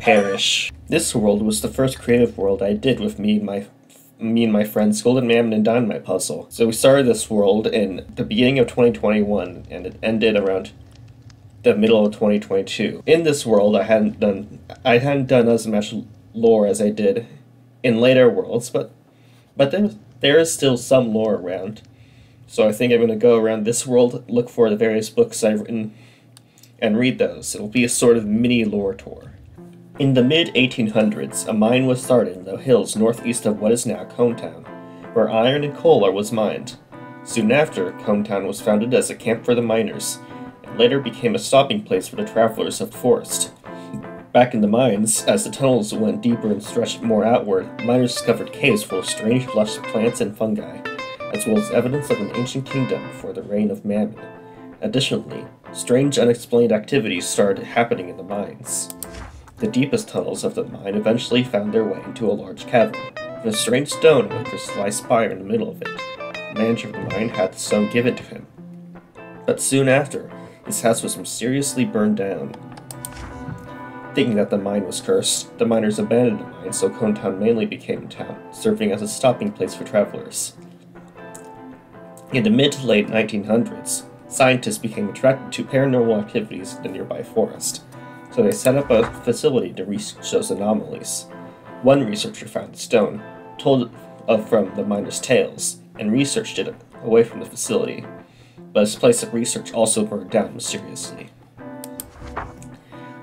Perish. This world was the first creative world I did with me and my friends Goldenmammon and DynamitePuzzle. So we started this world in the beginning of 2021, and it ended around the middle of 2022. In this world, I hadn't done as much lore as I did in later worlds, but there is still some lore around. So I think I'm going to go around this world, look for the various books I've written, and read those. It'll be a sort of mini lore tour. In the mid-1800s, a mine was started in the hills northeast of what is now Conetown, where iron and coal was mined. Soon after, Conetown was founded as a camp for the miners, and later became a stopping place for the travelers of the forest. Back in the mines, as the tunnels went deeper and stretched more outward, miners discovered caves full of strange lush plants and fungi, as well as evidence of an ancient kingdom before the reign of Mammon. Additionally, strange unexplained activities started happening in the mines. The deepest tunnels of the mine eventually found their way into a large cavern, with a strange stone with a crystallized spire in the middle of it. The manager of the mine had the stone given to him. But soon after, his house was mysteriously burned down. Thinking that the mine was cursed, the miners abandoned the mine, so Conetown mainly became a town, serving as a stopping place for travelers. In the mid to late 1900s, scientists became attracted to paranormal activities in the nearby forest, so they set up a facility to research those anomalies. One researcher found the stone, told from the miners' tales, and researched it away from the facility, but his place of research also burned down mysteriously.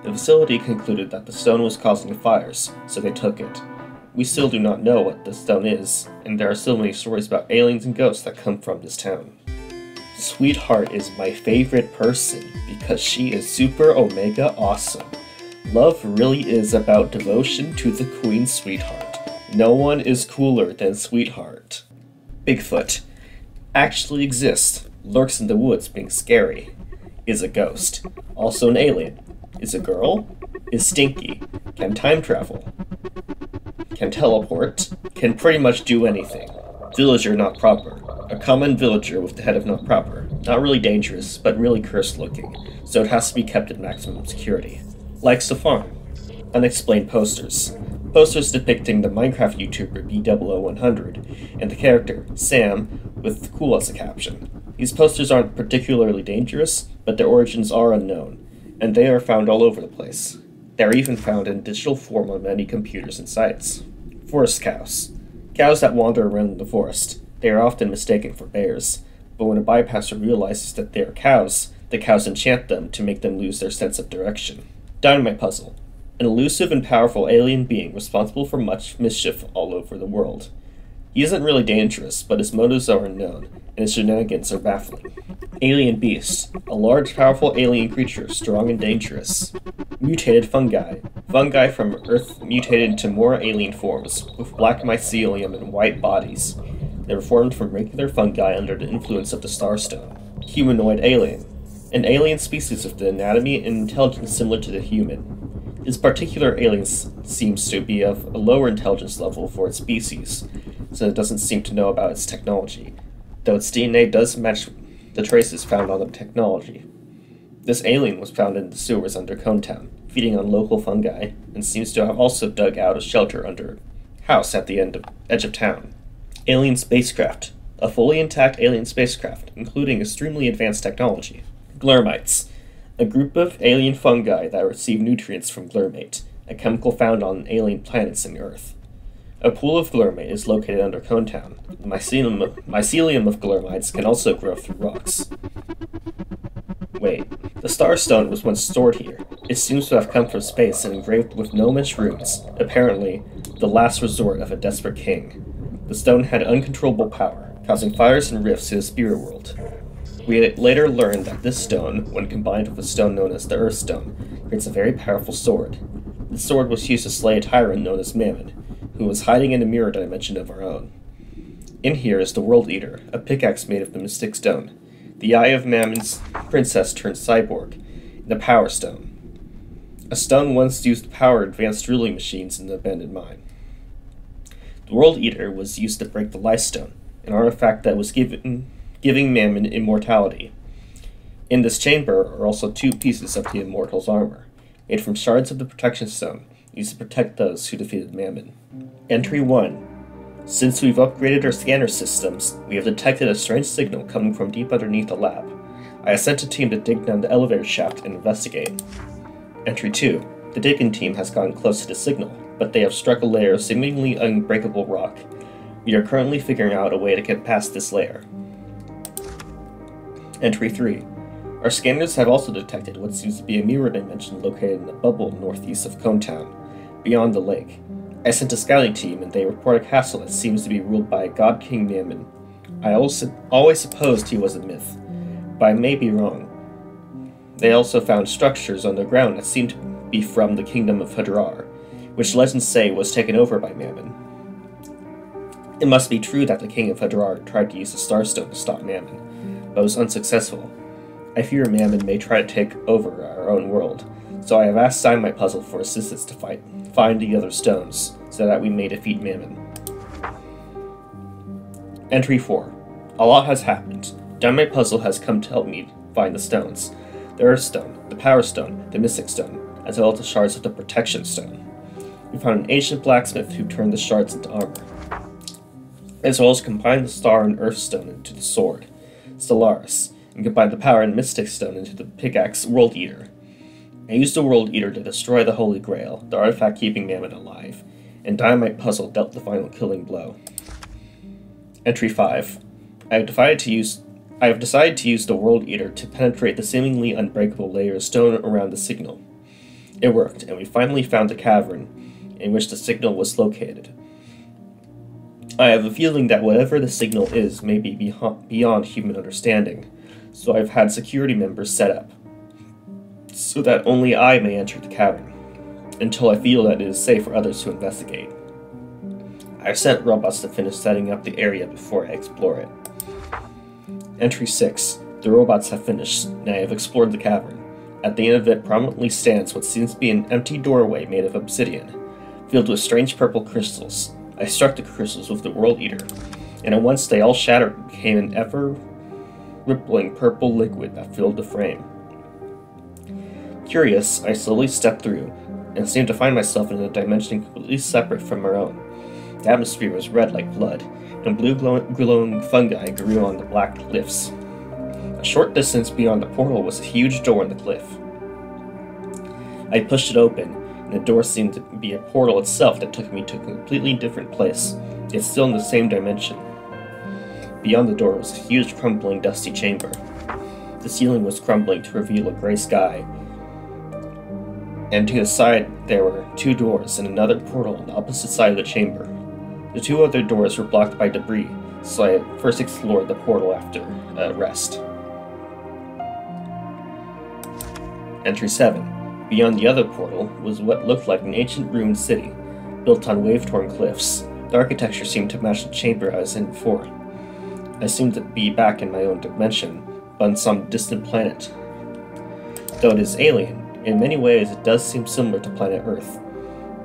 The facility concluded that the stone was causing fires, so they took it. We still do not know what the stone is, and there are still many stories about aliens and ghosts that come from this town. Sweetheart is my favorite person because she is super omega awesome. Love really is about devotion to the Queen Sweetheart. No one is cooler than Sweetheart. Bigfoot actually exists, lurks in the woods being scary, is a ghost, also an alien, is a girl, is stinky, can time travel, can teleport, can pretty much do anything. Villager not proper. A common villager with the head of not proper. Not really dangerous, but really cursed looking, so it has to be kept at maximum security. Likes to farm. Unexplained posters. Posters depicting the Minecraft YouTuber B000100 and the character, Sam, with cool as a caption. These posters aren't particularly dangerous, but their origins are unknown, and they are found all over the place. They are even found in digital form on many computers and sites. Forest cows. Cows that wander around the forest. They are often mistaken for bears, but when a bypasser realizes that they are cows, the cows enchant them to make them lose their sense of direction. DynamitePuzzle. An elusive and powerful alien being responsible for much mischief all over the world. He isn't really dangerous, but his motives are unknown, and his shenanigans are baffling. Alien Beast. A large, powerful alien creature, strong and dangerous. Mutated fungi. Fungi from Earth mutated into more alien forms, with black mycelium and white bodies. They were formed from regular fungi under the influence of the Starstone. Humanoid alien. An alien species with the anatomy and intelligence similar to the human. This particular alien seems to be of a lower intelligence level for its species, so it doesn't seem to know about its technology, though its DNA does match the traces found on the technology. This alien was found in the sewers under Conetown, feeding on local fungi, and seems to have also dug out a shelter under a house at the edge of town. Alien spacecraft. A fully intact alien spacecraft, including extremely advanced technology. Glurmites. A group of alien fungi that receive nutrients from glurmate, a chemical found on alien planets and Earth. A pool of glurmate is located under Conetown. The mycelium of glurmites can also grow through rocks. Wait, the Starstone was once stored here. It seems to have come from space and engraved with gnomish runes, apparently the last resort of a desperate king. The stone had uncontrollable power, causing fires and rifts in the spirit world. We later learned that this stone, when combined with a stone known as the Earthstone, creates a very powerful sword. This sword was used to slay a tyrant known as Mammon, who was hiding in a mirror dimension of our own. In here is the World Eater, a pickaxe made of the Mystic Stone, the Eye of Mammon's princess turned cyborg, and the Power Stone. A stone once used to power advanced drilling machines in the abandoned mine. The World Eater was used to break the Life Stone, an artifact that was giving Mammon immortality. In this chamber are also two pieces of the Immortal's armor, made from shards of the Protection Stone, used to protect those who defeated Mammon. Entry 1. Since we've upgraded our scanner systems, we have detected a strange signal coming from deep underneath the lab. I have sent a team to dig down the elevator shaft and investigate. Entry 2. The digging team has gotten close to the signal, but they have struck a layer of seemingly unbreakable rock. We are currently figuring out a way to get past this layer. Entry 3. Our scanners have also detected what seems to be a mirror dimension located in a bubble northeast of Conetown, beyond the lake. I sent a scouting team, and they report a castle that seems to be ruled by God King Mammon. I always supposed he was a myth, but I may be wrong. They also found structures underground that seem to be from the kingdom of Hadrar, which legends say was taken over by Mammon. It must be true that the king of Hadrar tried to use the Starstone to stop Mammon, but was unsuccessful. I fear Mammon may try to take over our own world, so I have asked DynamitePuzzle for assistance to find the other stones, so that we may defeat Mammon. Entry 4. A lot has happened. DynamitePuzzle has come to help me find the stones. The Earth Stone, the Power Stone, the Mystic Stone, as well as the shards of the Protection Stone. We found an ancient blacksmith who turned the shards into armor, as well as combined the Star and Earth Stone into the sword, Stellaris, and combined the Power and Mystic Stone into the pickaxe World Eater. I used the World Eater to destroy the Holy Grail, the artifact keeping Mammon alive, and DynamitePuzzle dealt the final killing blow. Entry 5. I have decided to use the World Eater to penetrate the seemingly unbreakable layer of stone around the signal. It worked, and we finally found the cavern in which the signal was located. I have a feeling that whatever the signal is may be beyond human understanding, so I've had security members set up, so that only I may enter the cavern, until I feel that it is safe for others to investigate. I've sent robots to finish setting up the area before I explore it. Entry 6. The robots have finished, and I have explored the cavern. At the end of it prominently stands what seems to be an empty doorway made of obsidian, filled with strange purple crystals. I struck the crystals with the World Eater, and at once they all shattered and became an ever-rippling purple liquid that filled the frame. Curious, I slowly stepped through, and seemed to find myself in a dimension completely separate from our own. The atmosphere was red like blood, and blue glowing fungi grew on the black cliffs. A short distance beyond the portal was a huge door in the cliff. I pushed it open, and the door seemed to be a portal itself that took me to a completely different place, yet still in the same dimension. Beyond the door was a huge, crumbling, dusty chamber. The ceiling was crumbling to reveal a gray sky, and to the side there were 2 doors and another portal on the opposite side of the chamber. The 2 other doors were blocked by debris, so I first explored the portal after rest. Entry 7. Beyond the other portal was what looked like an ancient ruined city, built on wave-torn cliffs. The architecture seemed to match the chamber I was in before. I seemed to be back in my own dimension, but on some distant planet. Though it is alien, in many ways it does seem similar to planet Earth.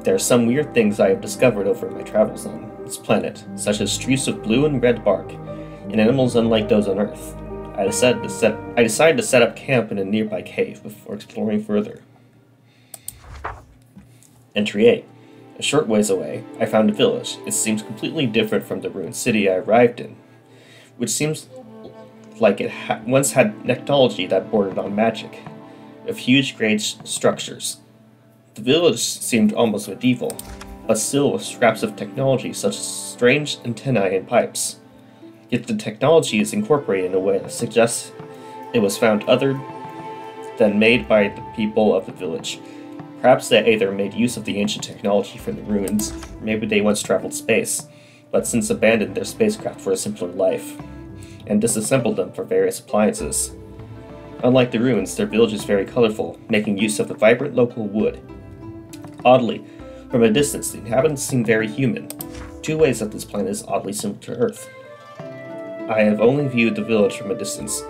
There are some weird things I have discovered over my travels on this planet, such as streaks of blue and red bark, and animals unlike those on Earth. I decided to set up camp in a nearby cave before exploring further. Entry 8. A short ways away, I found a village. It seems completely different from the ruined city I arrived in, which seems like it once had technology that bordered on magic, of huge grey structures. The village seemed almost medieval, but still with scraps of technology such as strange antennae and pipes. Yet the technology is incorporated in a way that suggests it was found other than made by the people of the village. Perhaps they either made use of the ancient technology from the ruins, or maybe they once traveled space, but since abandoned their spacecraft for a simpler life, and disassembled them for various appliances. Unlike the ruins, their village is very colorful, making use of the vibrant local wood. Oddly, from a distance, the inhabitants seem very human. 2 ways that this planet is oddly similar to Earth. I have only viewed the village from a distance,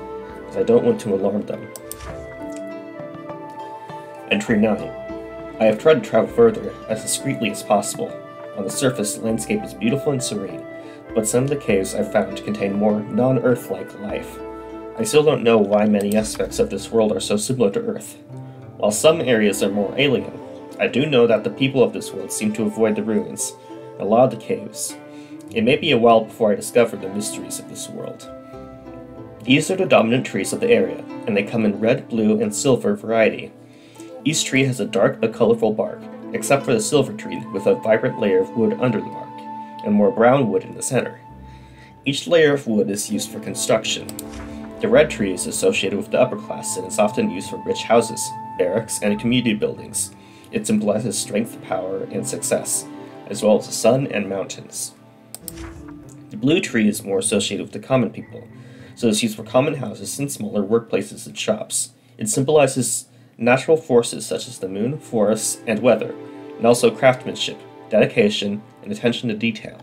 as I don't want to alarm them. Entry 9. I have tried to travel further, as discreetly as possible. On the surface, the landscape is beautiful and serene, but some of the caves I've found contain more non-Earth-like life. I still don't know why many aspects of this world are so similar to Earth. While some areas are more alien, I do know that the people of this world seem to avoid the ruins, and a lot of the caves. It may be a while before I discover the mysteries of this world. These are the dominant trees of the area, and they come in red, blue, and silver variety. Each tree has a dark but colorful bark, except for the silver tree with a vibrant layer of wood under the bark, and more brown wood in the center. Each layer of wood is used for construction. The red tree is associated with the upper class and is often used for rich houses, barracks, and community buildings. It symbolizes strength, power, and success, as well as the sun and mountains. The blue tree is more associated with the common people, so it's used for common houses and smaller workplaces and shops. It symbolizes natural forces such as the moon, forests, and weather, and also craftsmanship, dedication, and attention to detail.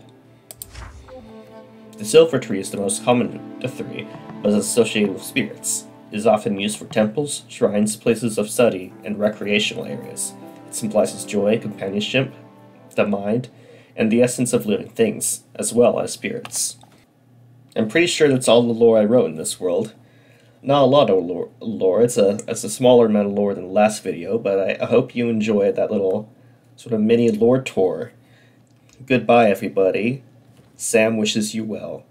The silver tree is the most common of the three, but is associated with spirits. It is often used for temples, shrines, places of study, and recreational areas. It symbolizes joy, companionship, the mind, and the essence of living things, as well as spirits. I'm pretty sure that's all the lore I wrote in this world. Not a lot of lore. It's a smaller amount of lore than the last video, but I hope you enjoyed that little sort of mini lore tour. Goodbye, everybody. Sam wishes you well.